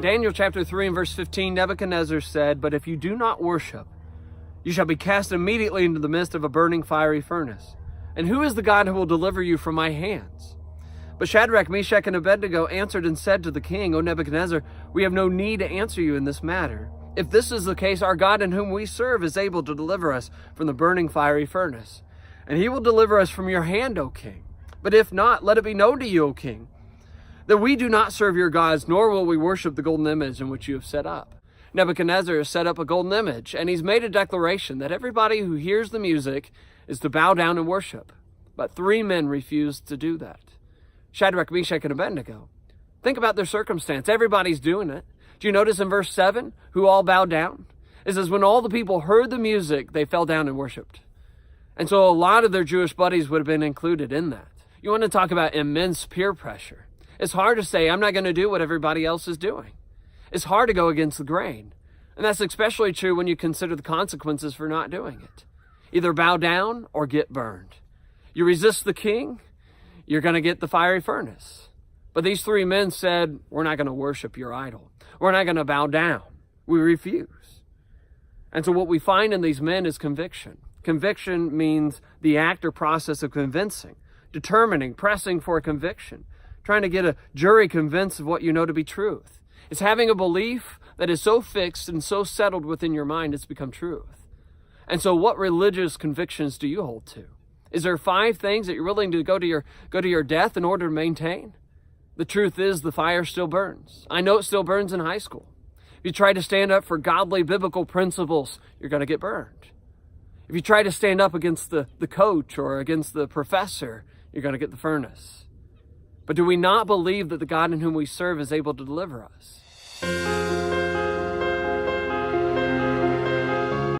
Daniel chapter 3 and verse 15, Nebuchadnezzar said, "But if you do not worship, you shall be cast immediately into the midst of a burning fiery furnace. And who is the God who will deliver you from my hands?" But Shadrach, Meshach, and Abed-Nego answered and said to the king, "O Nebuchadnezzar, we have no need to answer you in this matter. If this is the case, our God in whom we serve is able to deliver us from the burning fiery furnace. And he will deliver us from your hand, O king. But if not, let it be known to you, O king, that we do not serve your gods, nor will we worship the golden image in which you have set up." Nebuchadnezzar has set up a golden image, and he's made a declaration that everybody who hears the music is to bow down and worship. But 3 men refused to do that. Shadrach, Meshach, and Abed-Nego. Think about their circumstance. Everybody's doing it. Do you notice in verse 7, who all bowed down? It says, when all the people heard the music, they fell down and worshiped. And so a lot of their Jewish buddies would have been included in that. You want to talk about immense peer pressure. It's hard to say, I'm not going to do what everybody else is doing. It's hard to go against the grain. And that's especially true when you consider the consequences for not doing it. Either bow down or get burned. You resist the king, you're going to get the fiery furnace. But these 3 men said, we're not going to worship your idol. We're not going to bow down. We refuse. And so what we find in these men is conviction. Conviction means the act or process of convincing, determining, pressing for a conviction, trying to get a jury convinced of what you know to be truth. It's having a belief that is so fixed and so settled within your mind it's become truth. And so what religious convictions do you hold to? Is there 5 things that you're willing to go to your death in order to maintain? The truth is the fire still burns. I know it still burns in high school. If you try to stand up for godly biblical principles, you're going to get burned. If you try to stand up against the coach or against the professor, you're going to get the furnace. But do we not believe that the God in whom we serve is able to deliver us?